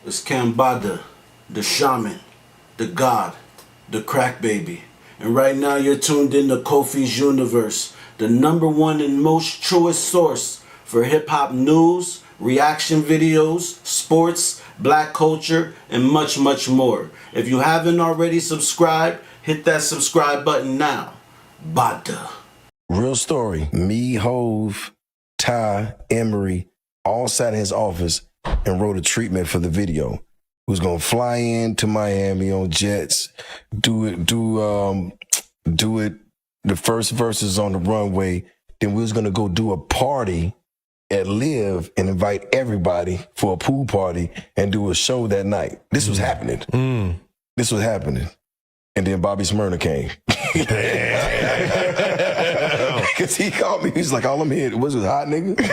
It's Kambada, the shaman, the god, the crack baby. And right now you're tuned in to Kofi's Universe, the number one and most truest source for hip hop news, reaction videos, sports, black culture, and much, much more. If you haven't already subscribed, hit that subscribe button now. Bada. Real story. Me, Hove, Ty, Emery, all sat in his office and wrote a treatment for the video. We was gonna fly in to Miami on jets, do it. The first verses on the runway. Then we was gonna go do a party at Live and invite everybody for a pool party and do a show that night. This was happening. This was happening. And then Bobby Smyrna came. Because he called me. He's like, all I'm here. Was it hot, nigga? He's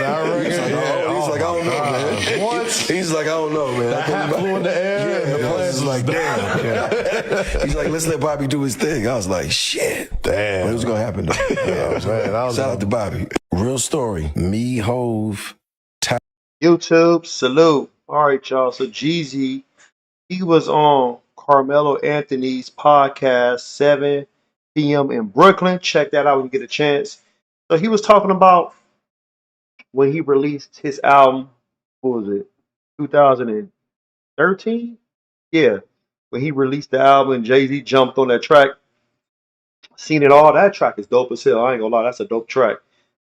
like, I don't know, man. What? He's like, I don't know, man. The hat flew in the air. Yeah, I was like, damn. Yeah. He's like, let's let Bobby do his thing. I was like, shit. Damn. But it was going to happen, though. Shout out to Bobby. Real story. Me, Hove, Ty. YouTube, salute. All right, y'all. So Jeezy, he was on Carmelo Anthony's podcast, 7 p.m. in Brooklyn. Check that out when you get a chance. So he was talking about when he released his album, what was it, 2013? Yeah, when he released the album and Jay-Z jumped on that track. Seen it all. That track is dope as hell. I ain't gonna lie, that's a dope track.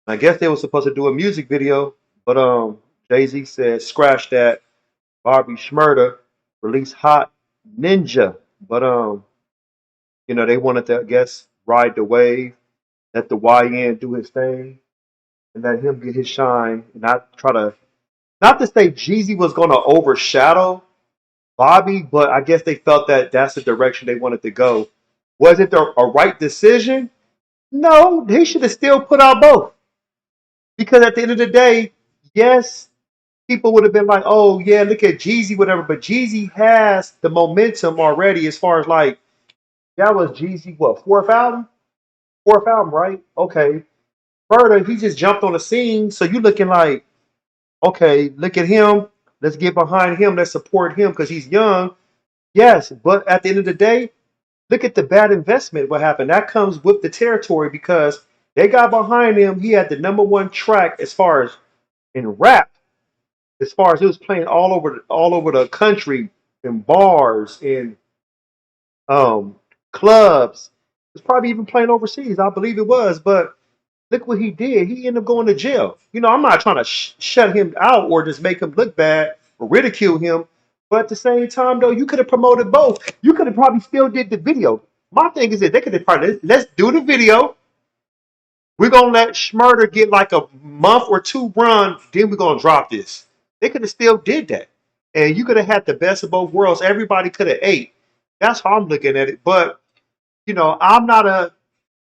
I guess they were supposed to do a music video, but Jay-Z said scratch that. Bobby Shmurda released Hot Ninja, but they wanted to, I guess, ride the wave, let the YN do his thing, and let him get his shine, and not to say Jeezy was gonna overshadow Bobby, but I guess they felt that that's the direction they wanted to go. Was it a right decision? No, he should have still put out both. Because at the end of the day, yes, people would have been like, oh, yeah, look at Jeezy, whatever. But Jeezy has the momentum already as far as like, that was Jeezy, what, fourth album? Fourth album, right? Okay. Further, he just jumped on the scene. So you looking like, okay, look at him. Let's get behind him. Let's support him because he's young. Yes, but at the end of the day, look at the bad investment. What happened? That comes with the territory because they got behind him. He had the number one track as far as in rap, as far as it was playing all over the country in bars, in um clubs. It's probably even playing overseas. I believe it was, but look what he did. He ended up going to jail. I'm not trying to shut him out or just make him look bad or ridicule him. But at the same time, though, you could have promoted both. You could have probably still did the video. My thing is that they could have probably, let's do the video. We're going to let Schmurder get like a month or two run. Then we're going to drop this. They could have still did that. And you could have had the best of both worlds. Everybody could have ate. That's how I'm looking at it. But, I'm not a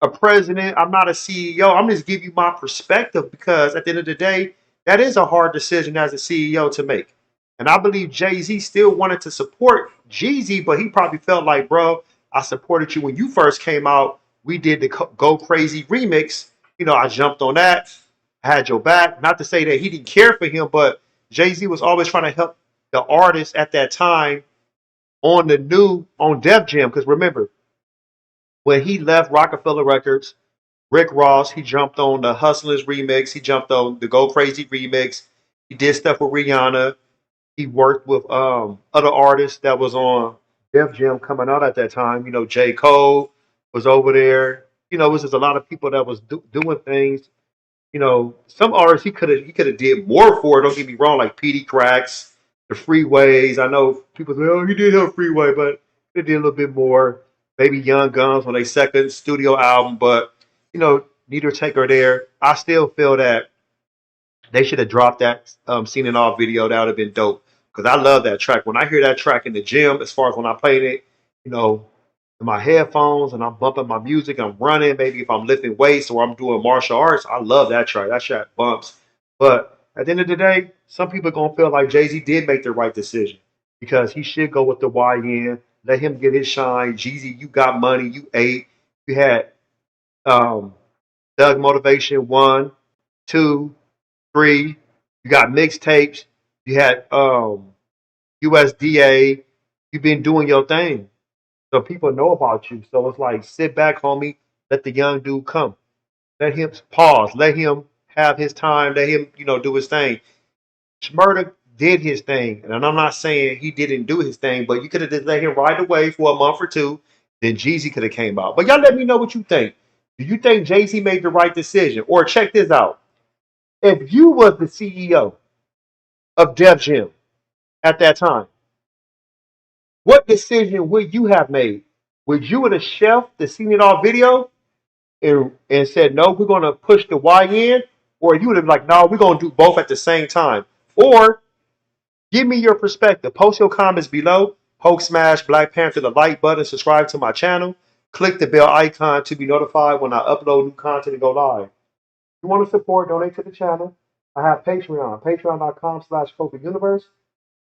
president. I'm not a CEO. I'm just giving you my perspective because at the end of the day, that is a hard decision as a CEO to make. And I believe Jay-Z still wanted to support Jeezy, but he probably felt like, bro, I supported you when you first came out. We did the Go Crazy remix. I jumped on that. I had your back. Not to say that he didn't care for him, but Jay-Z was always trying to help the artists at that time on Def Jam. Because remember, when he left Rockefeller Records, Rick Ross, he jumped on the Hustlers remix. He jumped on the Go Crazy remix. He did stuff with Rihanna. He worked with other artists that was on Def Jam coming out at that time. J.Cole was over there. It was just a lot of people that was doing things. Some artists he could have did more for. Don't get me wrong, like Petey Cracks, the Freeways. I know people say, oh, he did have Freeway, but they did a little bit more. Maybe Young Guns on their second studio album, but neither taker there. I still feel that they should have dropped that Seen It All video. That would have been dope. Because I love that track. When I hear that track in the gym, as far as when I played it, in my headphones and I'm bumping my music, I'm running, maybe if I'm lifting weights or I'm doing martial arts, I love that track. That track bumps. But at the end of the day, some people are going to feel like Jay-Z did make the right decision because he should go with the YN, let him get his shine. Jeezy, you got money, you ate. You had um, Doug Motivation 1, 2, 3. You got mixtapes. You had USDA. You've been doing your thing. So people know about you. So it's like, sit back, homie. Let the young dude come. Let him pause. Let him have his time. Let him, do his thing. Schmurda did his thing. And I'm not saying he didn't do his thing, but you could have just let him ride away for a month or two. Then Jeezy could have came out. But y'all let me know what you think. Do you think Jay-Z made the right decision? Or check this out. If you was the CEO of Def Jam at that time, what decision would you have made? Would you have chef the seen it all video and said, no, we're going to push the Y in? Or you would have like, no, we're going to do both at the same time? Or give me your perspective. Post your comments below. Poke smash Black Panther the like button. Subscribe to my channel. Click the bell icon to be notified when I upload new content and go live. If you want to support, donate to the channel. I have Patreon. Patreon.com/Kofi Universe.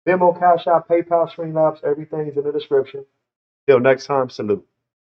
Venmo, Cash App, PayPal, Streamlabs. Everything is in the description. Till next time, salute.